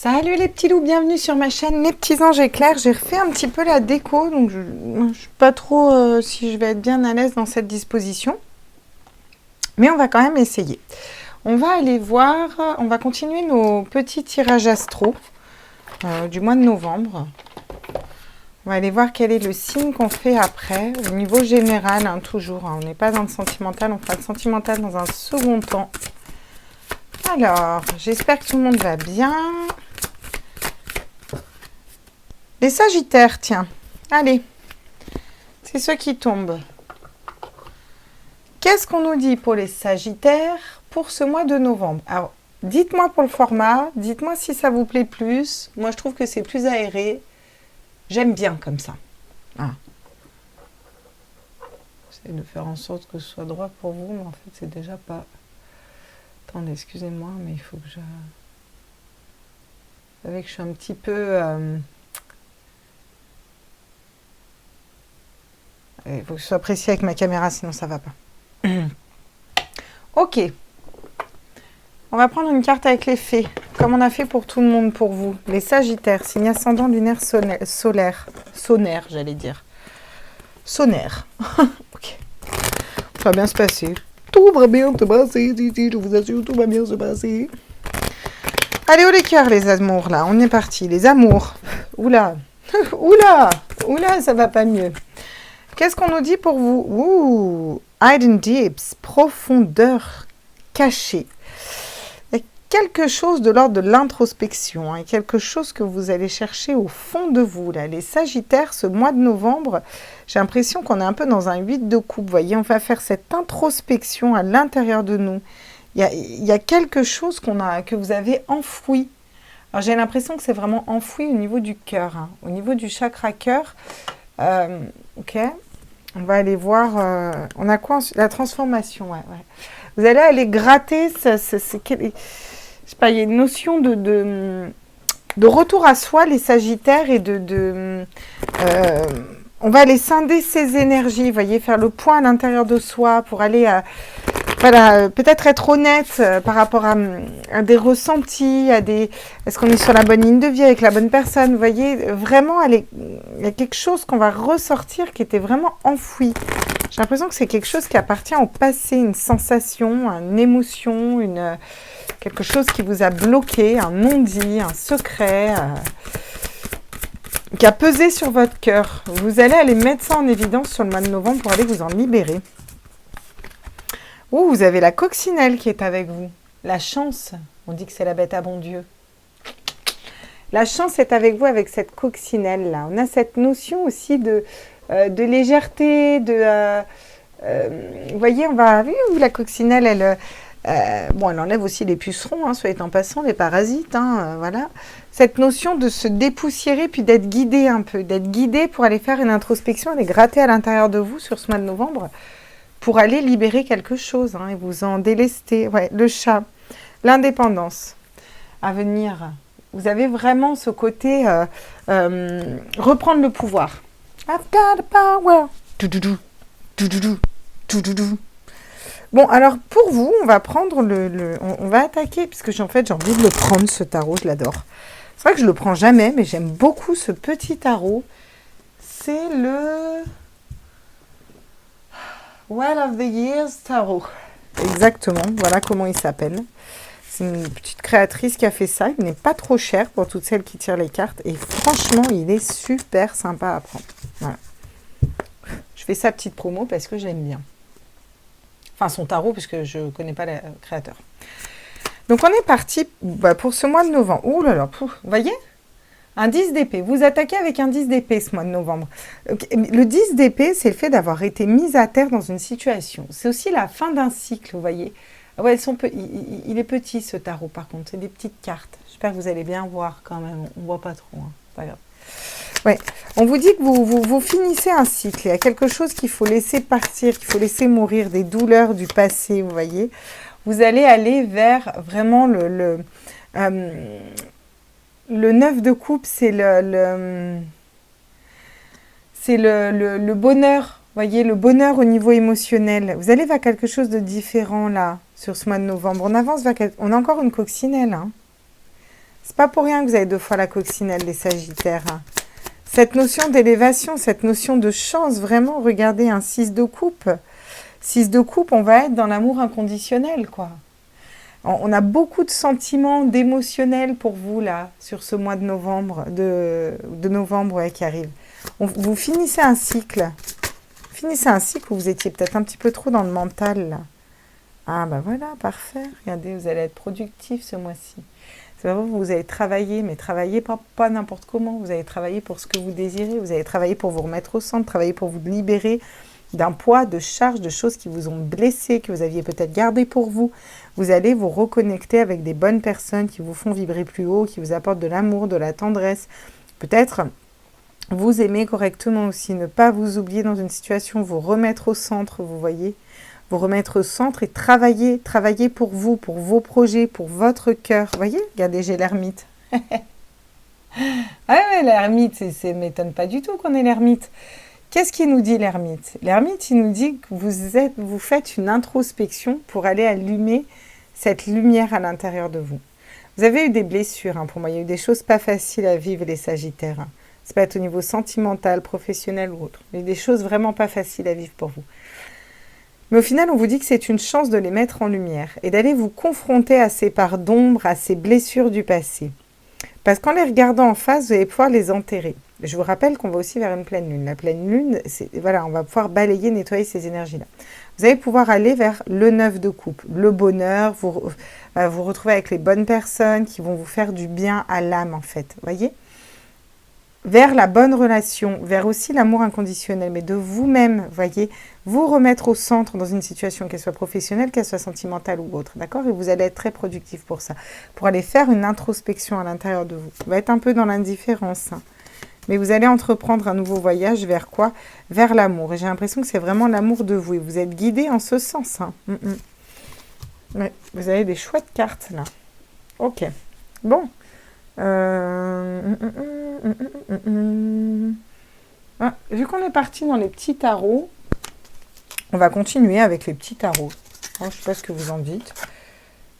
Salut les petits loups, bienvenue sur ma chaîne Les Petits Anges Éclairs. J'ai refait un petit peu la déco, donc je ne sais pas trop si je vais être bien à l'aise dans cette disposition. Mais on va quand même essayer. On va aller voir, on va continuer nos petits tirages astro du mois de novembre. On va aller voir quel est le signe qu'on fait après, au niveau général, hein, toujours. Hein, on n'est pas dans le sentimental, on fera le sentimental dans un second temps. Alors, j'espère que tout le monde va bien. Les Sagittaires, tiens. Allez, c'est ceux qui tombent. Qu'est-ce qu'on nous dit pour les Sagittaires pour ce mois de novembre? Alors, dites-moi pour le format, dites-moi si ça vous plaît plus. Moi, je trouve que c'est plus aéré. J'aime bien comme ça. Ah. J'essaie de faire en sorte que ce soit droit pour vous, mais en fait, c'est déjà pas... Attendez, excusez-moi, mais il faut que je... Vous savez que je suis un petit peu... Il faut que je sois précis avec ma caméra, sinon ça va pas. Ok. On va prendre une carte avec les fées, comme on a fait pour tout le monde, pour vous. Les Sagittaires, signe ascendant lunaire solaire. Sonnaire, j'allais dire. Sonnaire. Ok. Ça va bien se passer. Tout va bien se passer, je vous assure, tout va bien se passer. Allez, oh les cœurs, les amours, là. On est parti. Les amours. Oula. Oula. Oula, ça va pas mieux. Qu'est-ce qu'on nous dit pour vous? Ouh, hidden deeps, profondeur cachée. Il y a quelque chose de l'ordre de l'introspection, hein, quelque chose que vous allez chercher au fond de vous. Là. Les Sagittaires, ce mois de novembre, j'ai l'impression qu'on est un peu dans un 8 de coupe. Vous voyez, on va faire cette introspection à l'intérieur de nous. Il y a quelque chose que vous avez enfoui. Alors j'ai l'impression que c'est vraiment enfoui au niveau du cœur, hein, au niveau du chakra cœur. Ok, on va aller voir. On a quoi? La transformation, ouais. Vous allez aller gratter. Je sais pas, il y a une notion de retour à soi, les Sagittaires, et on va aller scinder ses énergies. Vous voyez, faire le point à l'intérieur de soi pour aller voilà, peut-être être honnête par rapport à des ressentis, est-ce qu'on est sur la bonne ligne de vie avec la bonne personne? Vous voyez, vraiment, il y a quelque chose qu'on va ressortir qui était vraiment enfoui. J'ai l'impression que c'est quelque chose qui appartient au passé, une sensation, une émotion, quelque chose qui vous a bloqué, un non-dit, un secret, qui a pesé sur votre cœur. Vous allez aller mettre ça en évidence sur le mois de novembre pour aller vous en libérer. Ouh, vous avez la coccinelle qui est avec vous. La chance, on dit que c'est la bête à bon Dieu. La chance est avec vous avec cette coccinelle-là. On a cette notion aussi de légèreté, vous voyez, la coccinelle, elle enlève aussi les pucerons, hein, soit en passant, les parasites, hein, voilà. Cette notion de se dépoussiérer, puis d'être guidé un peu, d'être guidé pour aller faire une introspection, aller gratter à l'intérieur de vous sur ce mois de novembre, pour aller libérer quelque chose, hein, et vous en délester. Ouais, le chat, l'indépendance à venir. Vous avez vraiment ce côté reprendre le pouvoir. I've got the power. Bon, alors pour vous, on va prendre on va attaquer, puisque en fait j'ai envie de le prendre, ce tarot, je l'adore. C'est vrai que je le prends jamais, mais j'aime beaucoup ce petit tarot. C'est le Well of the Years Tarot. Exactement, voilà comment il s'appelle. C'est une petite créatrice qui a fait ça. Il n'est pas trop cher pour toutes celles qui tirent les cartes. Et franchement, il est super sympa à prendre. Voilà. Je fais sa petite promo parce que j'aime bien. Enfin, son tarot, puisque je ne connais pas le créateur. Donc, on est parti pour ce mois de novembre. Ouh là là, vous voyez ? Un 10 d'épée. Vous attaquez avec un 10 d'épée ce mois de novembre. Le 10 d'épée, c'est le fait d'avoir été mis à terre dans une situation. C'est aussi la fin d'un cycle, vous voyez. Ouais, il est petit ce tarot par contre, c'est des petites cartes. J'espère que vous allez bien voir quand même, on ne voit pas trop, hein. Pas grave. Ouais. On vous dit que vous finissez un cycle, il y a quelque chose qu'il faut laisser partir, qu'il faut laisser mourir, des douleurs du passé, vous voyez. Vous allez aller vers vraiment le 9 de coupe, c'est le bonheur, vous voyez, le bonheur au niveau émotionnel. Vous allez vers quelque chose de différent là, sur ce mois de novembre. On avance vers on a encore une coccinelle, hein. C'est pas pour rien que vous avez 2 fois la coccinelle, les Sagittaires. Hein. Cette notion d'élévation, cette notion de chance, vraiment, regardez, un 6 de coupe. 6 de coupe, on va être dans l'amour inconditionnel, quoi. On a beaucoup de sentiments, d'émotionnels pour vous, là, sur ce mois de novembre, ouais, qui arrive. Vous finissez un cycle. Finissez un cycle où vous étiez peut-être un petit peu trop dans le mental, là. Ah, bah voilà, parfait. Regardez, vous allez être productif ce mois-ci. C'est vrai, vous allez travailler, mais travailler pas n'importe comment. Vous allez travailler pour ce que vous désirez. Vous allez travailler pour vous remettre au centre, travailler pour vous libérer d'un poids, de charges, de choses qui vous ont blessé, que vous aviez peut-être gardé pour vous. Vous allez vous reconnecter avec des bonnes personnes qui vous font vibrer plus haut, qui vous apportent de l'amour, de la tendresse. Peut-être vous aimer correctement aussi, ne pas vous oublier dans une situation, vous remettre au centre, vous voyez, vous remettre au centre et travailler pour vous, pour vos projets, pour votre cœur. Vous voyez, regardez, j'ai l'ermite. Ah ouais, l'ermite, ça ne m'étonne pas du tout qu'on ait l'ermite. Qu'est-ce qu'il nous dit l'ermite? L'ermite, il nous dit que vous faites une introspection pour aller allumer cette lumière à l'intérieur de vous. Vous avez eu des blessures, hein, pour moi, il y a eu des choses pas faciles à vivre, les Sagittaires. Hein. Ça peut être au niveau sentimental, professionnel ou autre. Il y a des choses vraiment pas faciles à vivre pour vous. Mais au final, on vous dit que c'est une chance de les mettre en lumière et d'aller vous confronter à ces parts d'ombre, à ces blessures du passé. Parce qu'en les regardant en face, vous allez pouvoir les enterrer. Je vous rappelle qu'on va aussi vers une pleine lune. La pleine lune, voilà, on va pouvoir balayer, nettoyer ces énergies-là. Vous allez pouvoir aller vers le 9 de coupe, le bonheur, vous retrouver avec les bonnes personnes qui vont vous faire du bien à l'âme, en fait. Vous voyez ? Vers la bonne relation, vers aussi l'amour inconditionnel, mais de vous-même, voyez, vous remettre au centre dans une situation, qu'elle soit professionnelle, qu'elle soit sentimentale ou autre, d'accord? Et vous allez être très productif pour ça, pour aller faire une introspection à l'intérieur de vous. Vous allez être un peu dans l'indifférence, hein. Mais vous allez entreprendre un nouveau voyage vers quoi? Vers l'amour. Et j'ai l'impression que c'est vraiment l'amour de vous. Et vous êtes guidé en ce sens, hein. Ouais, vous avez des chouettes cartes, là. Ok. Bon. Vu qu'on est parti dans les petits tarots, on va continuer avec les petits tarots. Je ne sais pas ce que vous en dites.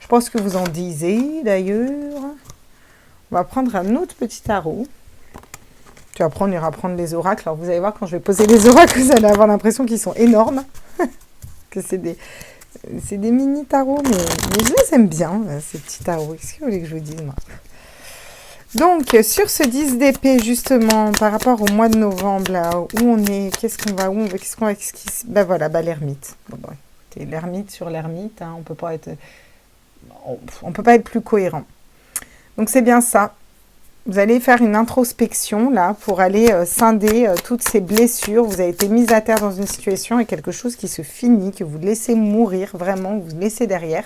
Je pense que vous en disiez d'ailleurs. On va prendre un autre petit tarot. Puis après, on ira prendre les oracles. Alors, vous allez voir, quand je vais poser les oracles, vous allez avoir l'impression qu'ils sont énormes. Que c'est des mini tarots, mais je les aime bien, ces petits tarots. Qu'est-ce que vous voulez que je vous dise, moi? Donc, sur ce 10 d'épée, justement, par rapport au mois de novembre, là, où on est, ben voilà, l'ermite. Bon, bah, l'ermite sur l'ermite, hein, on peut pas être plus cohérent. Donc, c'est bien ça. Vous allez faire une introspection, là, pour aller scinder toutes ces blessures. Vous avez été mise à terre dans une situation et quelque chose qui se finit, que vous laissez mourir, vraiment, vous laissez derrière,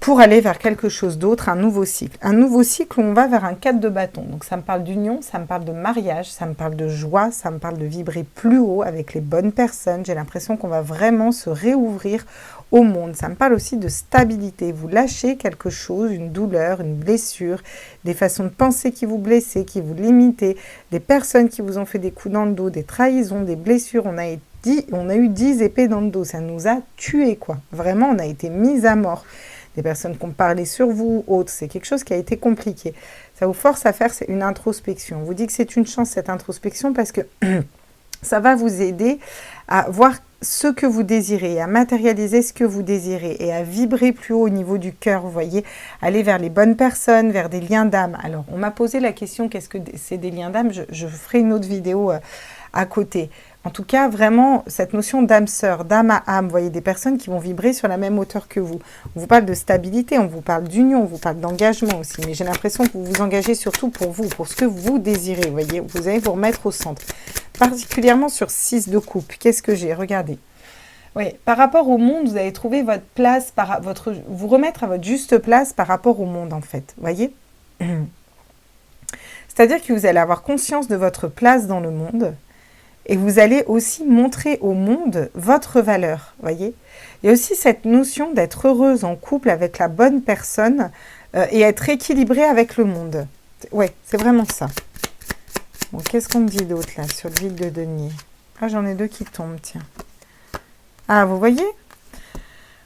pour aller vers quelque chose d'autre, un nouveau cycle. Un nouveau cycle où on va vers un 4 de bâton. Donc ça me parle d'union, ça me parle de mariage, ça me parle de joie, ça me parle de vibrer plus haut avec les bonnes personnes. J'ai l'impression qu'on va vraiment se réouvrir au monde. Ça me parle aussi de stabilité. Vous lâchez quelque chose, une douleur, une blessure, des façons de penser qui vous blessent, qui vous limitent, des personnes qui vous ont fait des coups dans le dos, des trahisons, des blessures. On a eu 10 épées dans le dos. Ça nous a tués, quoi. Vraiment, on a été mis à mort. Des personnes qui ont parlé sur vous, autres, c'est quelque chose qui a été compliqué. Ça vous force à faire une introspection. On vous dit que c'est une chance, cette introspection, parce que ça va vous aider à voir ce que vous désirez, à matérialiser ce que vous désirez et à vibrer plus haut au niveau du cœur, vous voyez, aller vers les bonnes personnes, vers des liens d'âme. Alors, on m'a posé la question, qu'est-ce que c'est des liens d'âme? Je ferai une autre vidéo à côté. En tout cas, vraiment, cette notion d'âme sœur, d'âme à âme, vous voyez, des personnes qui vont vibrer sur la même hauteur que vous. On vous parle de stabilité, on vous parle d'union, on vous parle d'engagement aussi. Mais j'ai l'impression que vous vous engagez surtout pour vous, pour ce que vous désirez, vous voyez. Vous allez vous remettre au centre. Particulièrement sur 6 de coupe. Qu'est-ce que j'ai? Regardez. Oui, par rapport au monde, vous allez trouver votre place, vous remettre à votre juste place par rapport au monde, en fait. Vous voyez? C'est-à-dire que vous allez avoir conscience de votre place dans le monde. Et vous allez aussi montrer au monde votre valeur, voyez. Il y a aussi cette notion d'être heureuse en couple avec la bonne personne et être équilibré avec le monde. Ouais, c'est vraiment ça. Bon, qu'est-ce qu'on me dit d'autre là sur le vide de denier? Ah, j'en ai 2 qui tombent, tiens. Ah, vous voyez?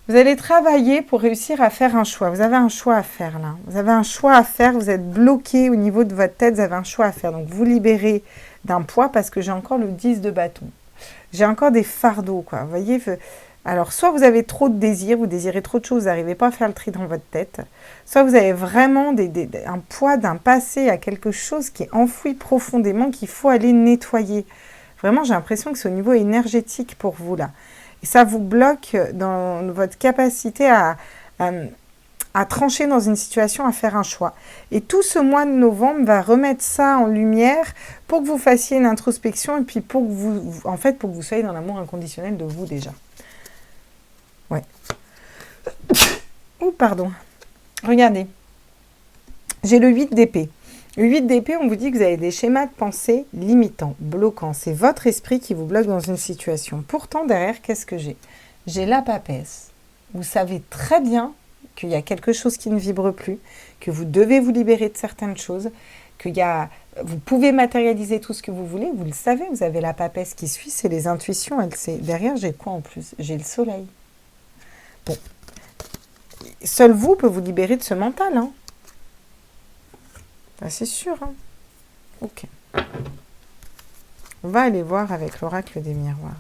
Vous allez travailler pour réussir à faire un choix. Vous avez un choix à faire là. Vous avez un choix à faire. Vous êtes bloqué au niveau de votre tête. Vous avez un choix à faire. Donc, vous libérez d'un poids parce que j'ai encore le 10 de bâton. J'ai encore des fardeaux, quoi. Vous voyez, alors, soit vous avez trop de désirs, vous désirez trop de choses, vous n'arrivez pas à faire le tri dans votre tête. Soit vous avez vraiment un poids d'un passé à quelque chose qui est enfoui profondément, qu'il faut aller nettoyer. Vraiment, j'ai l'impression que c'est au niveau énergétique pour vous, là. Et ça vous bloque dans votre capacité à trancher dans une situation, à faire un choix. Et tout ce mois de novembre va remettre ça en lumière pour que vous fassiez une introspection et puis pour que pour que vous soyez dans l'amour inconditionnel de vous déjà. Ouais. Oh, pardon. Regardez. J'ai le 8 d'épée. Le 8 d'épée, on vous dit que vous avez des schémas de pensée limitants, bloquants. C'est votre esprit qui vous bloque dans une situation. Pourtant, derrière, qu'est-ce que j'ai? J'ai la papesse. Vous savez très bien qu'il y a quelque chose qui ne vibre plus, que vous devez vous libérer de certaines choses, vous pouvez matérialiser tout ce que vous voulez, vous le savez, vous avez la papesse qui suit, c'est les intuitions. Derrière, j'ai quoi en plus? J'ai le soleil. Bon. Seul vous peut vous libérer de ce mental, hein. Ah, c'est sûr, hein. Ok. On va aller voir avec l'oracle des miroirs.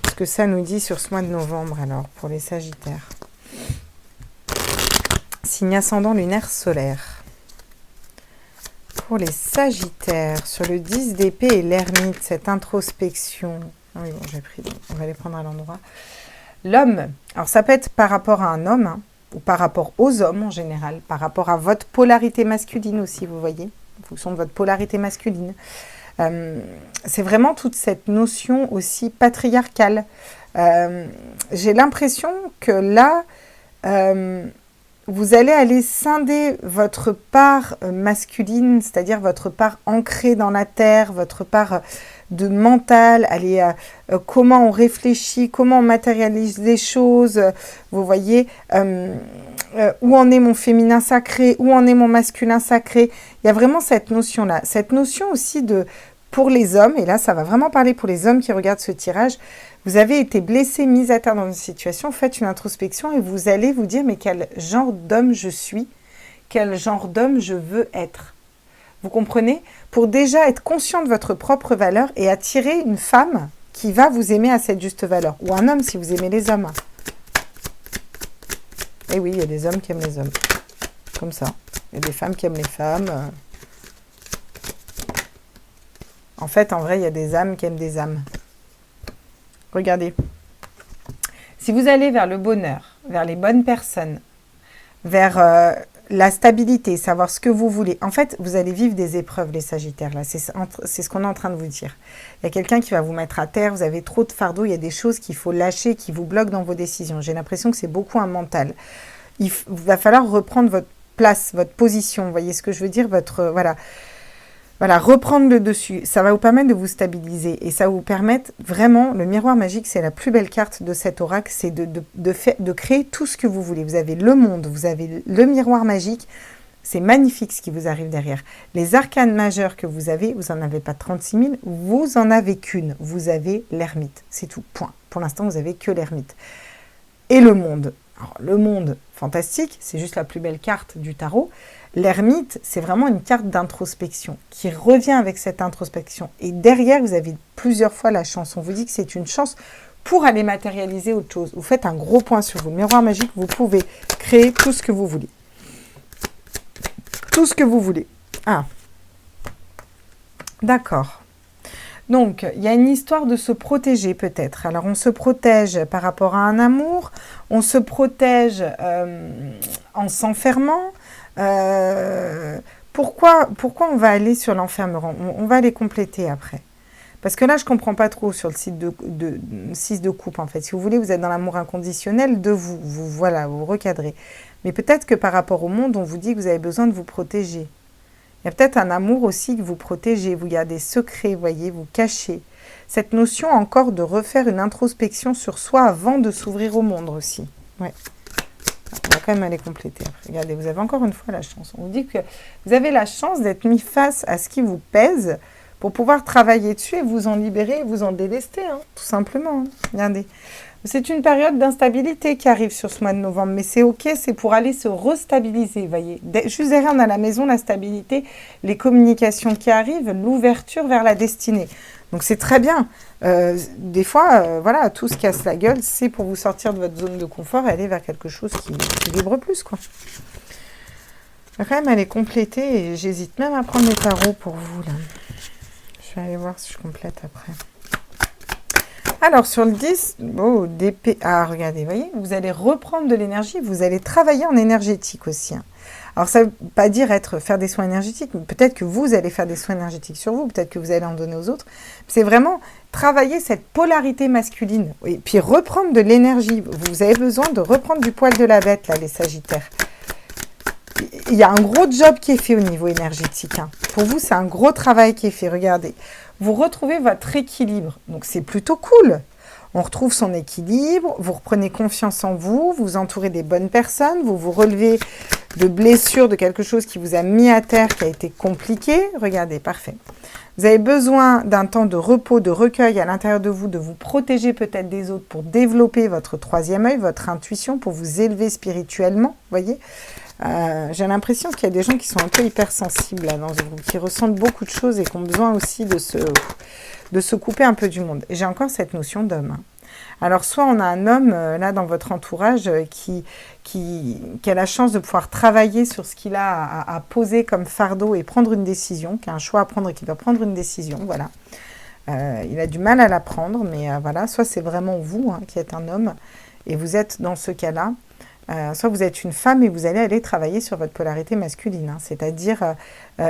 Ce que ça nous dit sur ce mois de novembre, alors, pour les Sagittaires. Signe ascendant lunaire solaire. Pour les Sagittaires, sur le 10 d'épée et l'ermite, cette introspection. Ah oui, bon, j'ai pris, on va les prendre à l'endroit. L'homme, alors ça peut être par rapport à un homme, hein, ou par rapport aux hommes en général, par rapport à votre polarité masculine aussi, vous voyez, en fonction de votre polarité masculine. C'est vraiment toute cette notion aussi patriarcale. J'ai l'impression que là, vous allez aller scinder votre part masculine, c'est-à-dire votre part ancrée dans la terre, votre part de mental, comment on réfléchit, comment on matérialise les choses, vous voyez, où en est mon féminin sacré, où en est mon masculin sacré. Il y a vraiment cette notion-là. Cette notion aussi pour les hommes, et là ça va vraiment parler pour les hommes qui regardent ce tirage, vous avez été blessé, mis à terre dans une situation, faites une introspection et vous allez vous dire mais quel genre d'homme je suis, quel genre d'homme je veux être. Vous comprenez? Pour déjà être conscient de votre propre valeur et attirer une femme qui va vous aimer à cette juste valeur. Ou un homme si vous aimez les hommes. Et oui, il y a des hommes qui aiment les hommes. Comme ça. Il y a des femmes qui aiment les femmes. En fait, en vrai, il y a des âmes qui aiment des âmes. Regardez. Si vous allez vers le bonheur, vers les bonnes personnes, vers la stabilité, savoir ce que vous voulez. En fait, vous allez vivre des épreuves, les Sagittaires. Là, c'est ce qu'on est en train de vous dire. Il y a quelqu'un qui va vous mettre à terre, vous avez trop de fardeau, il y a des choses qu'il faut lâcher, qui vous bloquent dans vos décisions. J'ai l'impression que c'est beaucoup un mental. Il va falloir reprendre votre place, votre position. Vous voyez ce que je veux dire? Voilà, reprendre le dessus, ça va vous permettre de vous stabiliser et ça va vous permettre vraiment, le miroir magique, c'est la plus belle carte de cet oracle, c'est de créer tout ce que vous voulez. Vous avez le monde, vous avez le miroir magique, c'est magnifique ce qui vous arrive derrière. Les arcanes majeures que vous avez, vous n'en avez pas 36 000, vous en avez qu'une, vous avez l'ermite, c'est tout, point. Pour l'instant, vous n'avez que l'ermite. Et le monde. Alors, le monde, fantastique, c'est juste la plus belle carte du tarot. L'ermite, c'est vraiment une carte d'introspection qui revient avec cette introspection. Et derrière, vous avez plusieurs fois la chance. On vous dit que c'est une chance pour aller matérialiser autre chose. Vous faites un gros point sur vous. Miroir magique, vous pouvez créer tout ce que vous voulez. Tout ce que vous voulez. Ah. D'accord. Donc, il y a une histoire de se protéger peut-être. Alors, on se protège par rapport à un amour. On se protège en s'enfermant. Pourquoi on va aller sur l'enfermement? On va les compléter après. Parce que là, je ne comprends pas trop sur le site de 6 de coupe, en fait. Si vous voulez, vous êtes dans l'amour inconditionnel de vous. Voilà, vous recadrez. Mais peut-être que par rapport au monde, on vous dit que vous avez besoin de vous protéger. Il y a peut-être un amour aussi que vous protégez. Il y a des secrets, vous voyez, vous cachez. Cette notion encore de refaire une introspection sur soi avant de s'ouvrir au monde aussi. Ouais. On va quand même aller compléter. Regardez, vous avez encore une fois la chance. On vous dit que vous avez la chance d'être mis face à ce qui vous pèse pour pouvoir travailler dessus et vous en libérer, vous en délester, hein, tout simplement. Hein. Regardez. C'est une période d'instabilité qui arrive sur ce mois de novembre, mais c'est ok, c'est pour aller se restabiliser, vous voyez. Juste derrière, on a la maison, la stabilité, les communications qui arrivent, l'ouverture vers la destinée. Donc c'est très bien. Des fois, voilà, tout se casse la gueule, c'est pour vous sortir de votre zone de confort et aller vers quelque chose qui vibre plus, quoi. Quand même, elle est complétée et j'hésite même à prendre les tarots pour vous, là. Je vais aller voir si je complète après. Alors, sur le 10, oh, d'épée. Ah, regardez, vous voyez, vous allez reprendre de l'énergie, vous allez travailler en énergétique aussi. Hein. Alors, ça ne veut pas dire faire des soins énergétiques, mais peut-être que vous allez faire des soins énergétiques sur vous, peut-être que vous allez en donner aux autres. C'est vraiment travailler cette polarité masculine, et puis reprendre de l'énergie. Vous avez besoin de reprendre du poil de la bête, là, les Sagittaires. Il y a un gros job qui est fait au niveau énergétique. Hein. Pour vous, c'est un gros travail qui est fait. Regardez, vous retrouvez votre équilibre. Donc, c'est plutôt cool. On retrouve son équilibre, vous reprenez confiance en vous, vous entourez des bonnes personnes, vous vous relevez de blessures, de quelque chose qui vous a mis à terre, qui a été compliqué. Regardez, parfait. Vous avez besoin d'un temps de repos, de recueil à l'intérieur de vous protéger peut-être des autres pour développer votre troisième œil, votre intuition, pour vous élever spirituellement, voyez. J'ai l'impression qu'il y a des gens qui sont un peu hypersensibles là, dans ce groupe, qui ressentent beaucoup de choses et qui ont besoin aussi de se couper un peu du monde. Et j'ai encore cette notion d'homme. Hein. Alors, soit on a un homme, là, dans votre entourage, qui a la chance de pouvoir travailler sur ce qu'il a à poser comme fardeau et prendre une décision, qui a un choix à prendre et qui doit prendre une décision, voilà. Il a du mal à la prendre, mais voilà, soit c'est vraiment vous hein, qui êtes un homme, et vous êtes dans ce cas-là, soit vous êtes une femme et vous allez aller travailler sur votre polarité masculine, hein, c'est-à-dire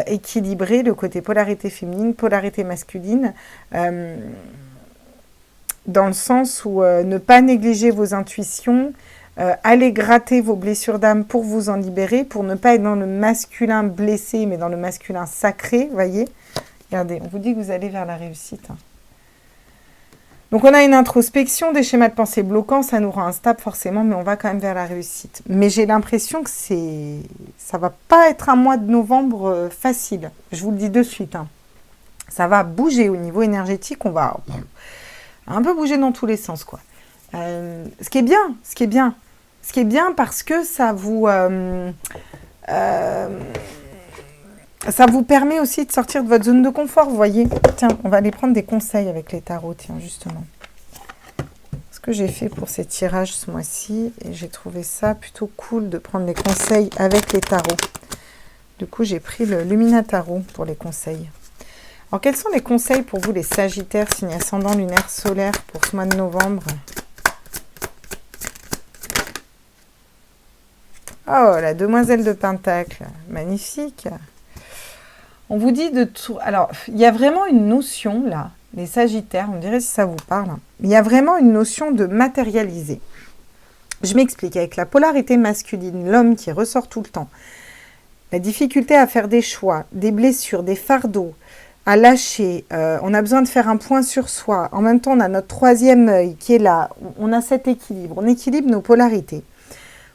équilibrer le côté polarité féminine, polarité masculine, dans le sens où ne pas négliger vos intuitions, aller gratter vos blessures d'âme pour vous en libérer, pour ne pas être dans le masculin blessé, mais dans le masculin sacré, vous voyez. Regardez, on vous dit que vous allez vers la réussite. Hein. Donc, on a une introspection, des schémas de pensée bloquants, ça nous rend instable forcément, mais on va quand même vers la réussite. Mais j'ai l'impression que ça va pas être un mois de novembre facile. Je vous le dis de suite. Hein. Ça va bouger au niveau énergétique, on va un peu bouger dans tous les sens, quoi. Ce qui est bien parce que ça vous permet aussi de sortir de votre zone de confort, vous voyez. Tiens, on va aller prendre des conseils avec les tarots, tiens, justement. Ce que j'ai fait pour ces tirages ce mois-ci, et j'ai trouvé ça plutôt cool de prendre les conseils avec les tarots. Du coup, j'ai pris le Lumina Tarot pour les conseils. Alors, quels sont les conseils pour vous, les Sagittaires, signe ascendant lunaire solaire, pour ce mois de novembre? Oh, la demoiselle de Pentacle, magnifique. On vous dit de tout... Alors, il y a vraiment une notion, là, les Sagittaires, on dirait si ça vous parle. Il y a vraiment une notion de matérialiser. Je m'explique, avec la polarité masculine, l'homme qui ressort tout le temps, la difficulté à faire des choix, des blessures, des fardeaux, à lâcher, on a besoin de faire un point sur soi. En même temps, on a notre troisième œil qui est là. On a cet équilibre. On équilibre nos polarités.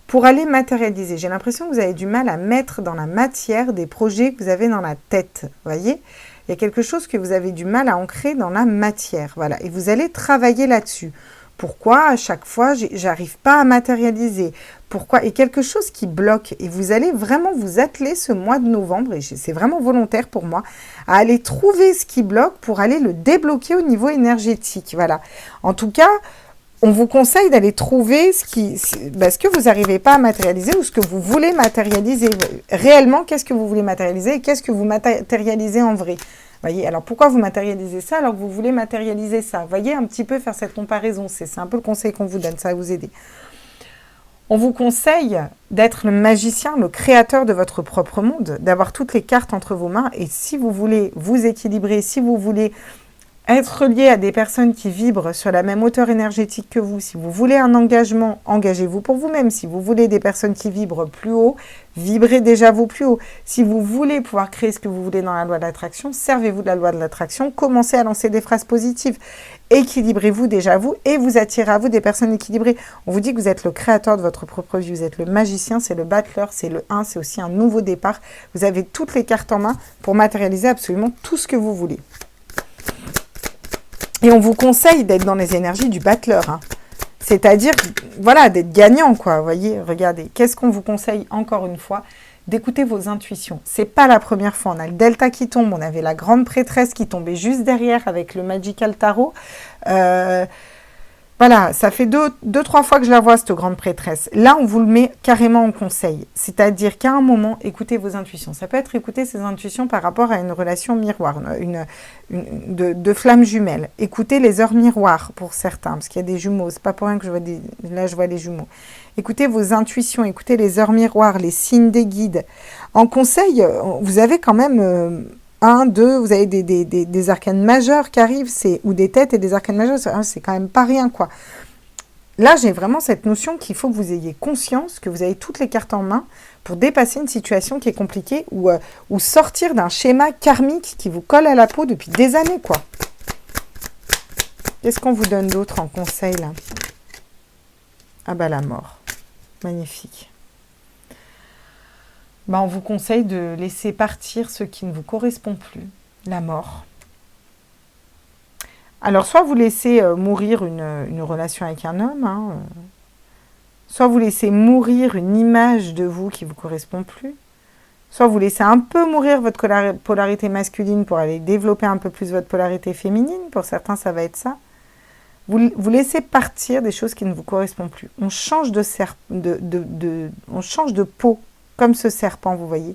Pour aller matérialiser, j'ai l'impression que vous avez du mal à mettre dans la matière des projets que vous avez dans la tête. Vous voyez ? Il y a quelque chose que vous avez du mal à ancrer dans la matière. Voilà. Et vous allez travailler là-dessus. Pourquoi à chaque fois, j'arrive pas à matérialiser? Pourquoi? Et quelque chose qui bloque. Et vous allez vraiment vous atteler ce mois de novembre, et c'est vraiment volontaire pour moi, à aller trouver ce qui bloque pour aller le débloquer au niveau énergétique. Voilà. En tout cas, on vous conseille d'aller trouver ce que vous n'arrivez pas à matérialiser ou ce que vous voulez matérialiser. Réellement, qu'est-ce que vous voulez matérialiser et qu'est-ce que vous matérialisez en vrai? Voyez, alors pourquoi vous matérialisez ça alors que vous voulez matérialiser ça? Voyez, un petit peu faire cette comparaison. C'est un peu le conseil qu'on vous donne, ça va vous aider. On vous conseille d'être le magicien, le créateur de votre propre monde, d'avoir toutes les cartes entre vos mains. Et si vous voulez vous équilibrer, si vous voulez être lié à des personnes qui vibrent sur la même hauteur énergétique que vous, si vous voulez un engagement, engagez-vous pour vous-même. Si vous voulez des personnes qui vibrent plus haut, vibrez déjà vous plus haut. Si vous voulez pouvoir créer ce que vous voulez dans la loi de l'attraction, servez-vous de la loi de l'attraction, commencez à lancer des phrases positives. Équilibrez-vous déjà vous et vous attirez à vous des personnes équilibrées. On vous dit que vous êtes le créateur de votre propre vie, vous êtes le magicien, c'est le battleur, c'est le 1, c'est aussi un nouveau départ. Vous avez toutes les cartes en main pour matérialiser absolument tout ce que vous voulez. Et on vous conseille d'être dans les énergies du battleur, hein. C'est-à-dire, voilà, d'être gagnant, quoi. Vous voyez, regardez. Qu'est-ce qu'on vous conseille, encore une fois? D'écouter vos intuitions. C'est pas la première fois. On a le Delta qui tombe, on avait la grande prêtresse qui tombait juste derrière avec le Magical Tarot. Voilà, ça fait deux, trois fois que je la vois, cette grande prêtresse. Là, on vous le met carrément en conseil. C'est-à-dire qu'à un moment, écoutez vos intuitions. Ça peut être écouter ses intuitions par rapport à une relation miroir, de flammes jumelles. Écoutez les heures miroirs pour certains, parce qu'il y a des jumeaux. C'est pas pour rien que je vois là, je vois les jumeaux. Écoutez vos intuitions, écoutez les heures miroirs, les signes des guides. En conseil, vous avez quand même... vous avez des arcanes majeures qui arrivent, ou des têtes et des arcanes majeures, c'est quand même pas rien, quoi. Là, j'ai vraiment cette notion qu'il faut que vous ayez conscience que vous avez toutes les cartes en main pour dépasser une situation qui est compliquée ou sortir d'un schéma karmique qui vous colle à la peau depuis des années, quoi. Qu'est-ce qu'on vous donne d'autre en conseil, là? Ah bah, la mort. Magnifique. Bah, on vous conseille de laisser partir ce qui ne vous correspond plus, la mort. Alors, soit vous laissez mourir une relation avec un homme, hein, soit vous laissez mourir une image de vous qui ne vous correspond plus, soit vous laissez un peu mourir votre polarité masculine pour aller développer un peu plus votre polarité féminine. Pour certains, ça va être ça. Vous laissez partir des choses qui ne vous correspondent plus. On change on change de peau. Comme ce serpent, vous voyez.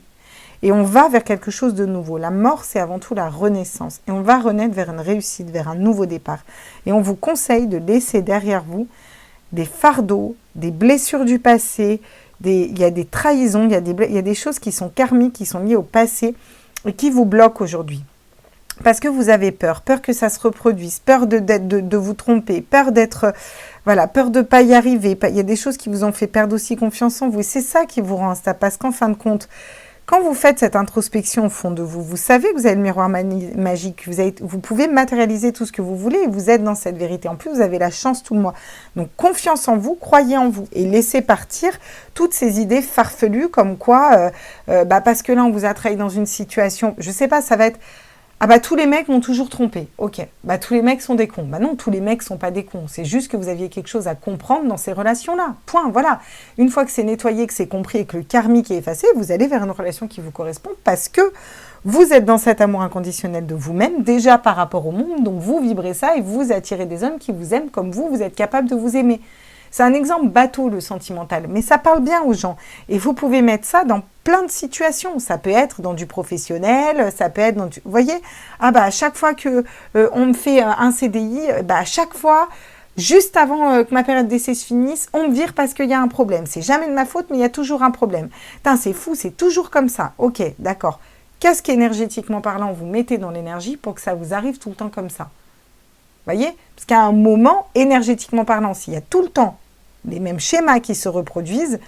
Et on va vers quelque chose de nouveau. La mort, c'est avant tout la renaissance. Et on va renaître vers une réussite, vers un nouveau départ. Et on vous conseille de laisser derrière vous des fardeaux, des blessures du passé, il y a des trahisons, il y a des choses qui sont karmiques, qui sont liées au passé et qui vous bloquent aujourd'hui. Parce que vous avez peur que ça se reproduise, peur de vous tromper, peur d'être... Voilà, peur de ne pas y arriver. Il y a des choses qui vous ont fait perdre aussi confiance en vous. Et c'est ça qui vous rend instable. Parce qu'en fin de compte, quand vous faites cette introspection au fond de vous, vous savez que vous avez le miroir magique. Vous pouvez matérialiser tout ce que vous voulez et vous êtes dans cette vérité. En plus, vous avez la chance tout le mois. Donc, confiance en vous, croyez en vous. Et laissez partir toutes ces idées farfelues comme quoi, parce que là, on vous a trahi dans une situation, je ne sais pas, ça va être... Ah bah tous les mecs m'ont toujours trompé. Ok, bah tous les mecs sont des cons. Bah non, tous les mecs sont pas des cons. C'est juste que vous aviez quelque chose à comprendre dans ces relations-là. Point, voilà. Une fois que c'est nettoyé, que c'est compris et que le karmique est effacé, vous allez vers une relation qui vous correspond parce que vous êtes dans cet amour inconditionnel de vous-même, déjà par rapport au monde, donc vous vibrez ça et vous attirez des hommes qui vous aiment comme vous êtes capable de vous aimer. C'est un exemple bateau, le sentimental, mais ça parle bien aux gens. Et vous pouvez mettre ça dans plein de situations. Ça peut être dans du professionnel, ça peut être dans du... Vous voyez? Ah bah, à chaque fois que on me fait un CDI, bah, à chaque fois, juste avant que ma période d'essai se finisse, on me vire parce qu'il y a un problème. C'est jamais de ma faute, mais il y a toujours un problème. Putain, c'est fou, c'est toujours comme ça. Ok, d'accord. Qu'est-ce qu'énergétiquement parlant, vous mettez dans l'énergie pour que ça vous arrive tout le temps comme ça? Voyez? Parce qu'à un moment, énergétiquement parlant, s'il y a tout le temps les mêmes schémas qui se reproduisent,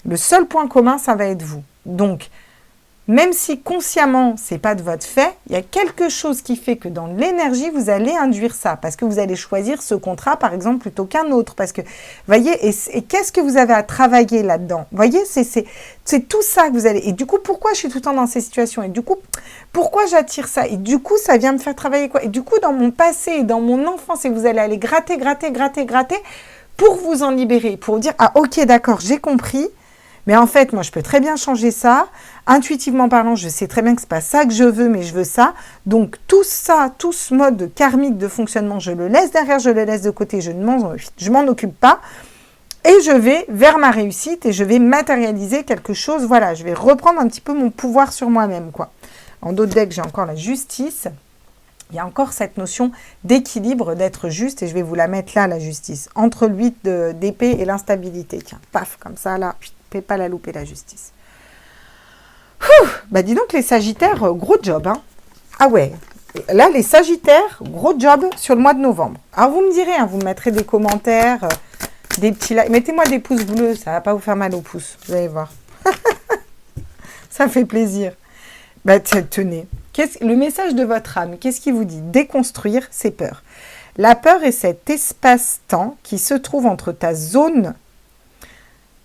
le seul point commun, ça va être vous. Donc, même si consciemment, ce n'est pas de votre fait, il y a quelque chose qui fait que dans l'énergie, vous allez induire ça. Parce que vous allez choisir ce contrat, par exemple, plutôt qu'un autre. Parce que, voyez, et qu'est-ce que vous avez à travailler là-dedans? Voyez, c'est tout ça que vous allez... Et du coup, pourquoi je suis tout le temps dans ces situations? Et du coup, pourquoi j'attire ça? Et du coup, ça vient me faire travailler quoi? Et du coup, dans mon passé, et dans mon enfance, et vous allez aller gratter pour vous en libérer. Pour vous dire, ah ok, d'accord, j'ai compris. Mais en fait, moi, je peux très bien changer ça. Intuitivement parlant, je sais très bien que ce n'est pas ça que je veux, mais je veux ça. Donc, tout ça, tout ce mode karmique de fonctionnement, je le laisse derrière, je le laisse de côté, je m'en occupe pas. Et je vais vers ma réussite et je vais matérialiser quelque chose. Voilà, je vais reprendre un petit peu mon pouvoir sur moi-même, quoi. En d'autres decks, j'ai encore la justice. Il y a encore cette notion d'équilibre, d'être juste, et je vais vous la mettre là, la justice, entre le 8 d'épée et l'instabilité. Tiens, paf, comme ça, là, pas la louper, la justice. Bah dis donc, les Sagittaires, gros job, hein. Ah ouais, là, les Sagittaires, gros job sur le mois de novembre. Alors, vous me direz, hein, vous me mettrez des commentaires, des petits likes. Mettez-moi des pouces bleus, ça va pas vous faire mal aux pouces, vous allez voir. Ça fait plaisir. Bah tenez, le message de votre âme, qu'est-ce qui vous dit? Déconstruire ses peurs. La peur est cet espace-temps qui se trouve entre ta zone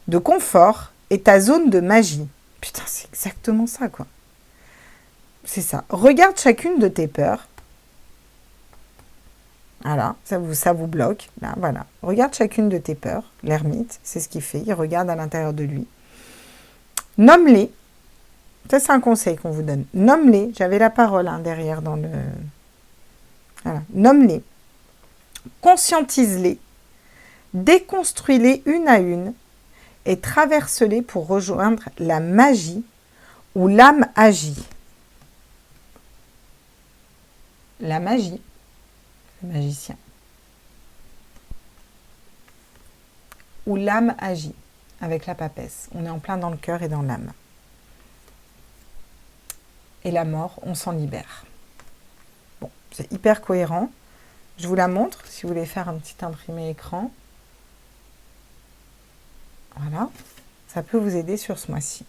de confort et ta zone de magie. Putain, c'est exactement ça, quoi. C'est ça. Regarde chacune de tes peurs Voilà, ça vous bloque. Là, voilà. Regarde chacune de tes peurs. L'ermite, c'est ce qu'il fait. Il regarde à l'intérieur de lui. Nomme-les. Ça, c'est un conseil qu'on vous donne. Nomme-les. J'avais la parole derrière dans le... Voilà. Nomme-les. Conscientise-les. Déconstruis-les une à une et traverse-les pour rejoindre la magie où l'âme agit. La magie, le magicien. Où l'âme agit, avec la papesse. On est en plein dans le cœur et dans l'âme. Et la mort, on s'en libère. Bon, c'est hyper cohérent. Je vous la montre, si vous voulez faire un petit imprimé écran. Voilà, ça peut vous aider sur ce mois-ci.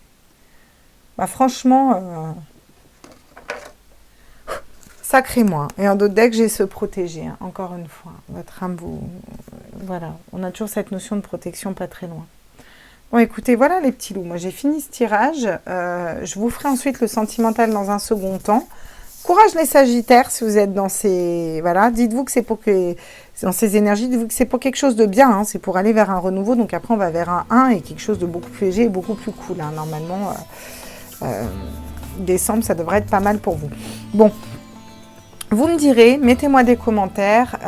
Bah, franchement, sacré mois. Et en d'autres decks, j'ai se protéger, encore une fois. Votre âme vous... Voilà, on a toujours cette notion de protection pas très loin. Bon, écoutez, voilà les petits loups. Moi, j'ai fini ce tirage. Je vous ferai ensuite le sentimental dans un second temps. Courage les Sagittaires si vous êtes dans ces... Voilà, dites-vous que c'est pour que... Dans ces énergies, dites-vous que c'est pour quelque chose de bien. C'est pour aller vers un renouveau. Donc après, on va vers un 1 et quelque chose de beaucoup plus léger et beaucoup plus cool. Normalement, décembre, ça devrait être pas mal pour vous. Bon. Vous me direz, mettez-moi des commentaires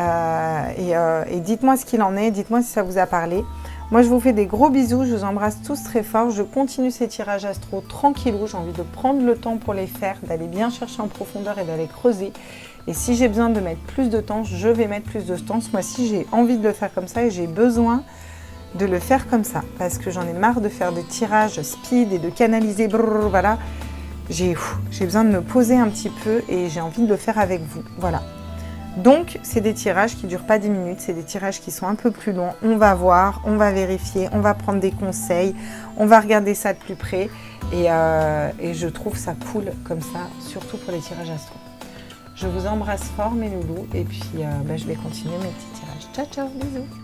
et dites-moi ce qu'il en est. Dites-moi si ça vous a parlé. Moi, je vous fais des gros bisous, je vous embrasse tous très fort. Je continue ces tirages astro tranquillou. J'ai envie de prendre le temps pour les faire, d'aller bien chercher en profondeur et d'aller creuser. Et si j'ai besoin de mettre plus de temps, je vais mettre plus de temps. Ce mois-ci, j'ai envie de le faire comme ça et j'ai besoin de le faire comme ça. Parce que j'en ai marre de faire des tirages speed et de canaliser. Brrr, voilà. J'ai besoin de me poser un petit peu et j'ai envie de le faire avec vous. Voilà. Donc, c'est des tirages qui ne durent pas 10 minutes, c'est des tirages qui sont un peu plus longs. On va voir, on va vérifier, on va prendre des conseils, on va regarder ça de plus près. Et je trouve ça cool comme ça, surtout pour les tirages astro. Je vous embrasse fort mes loulous et puis je vais continuer mes petits tirages. Ciao, ciao, bisous.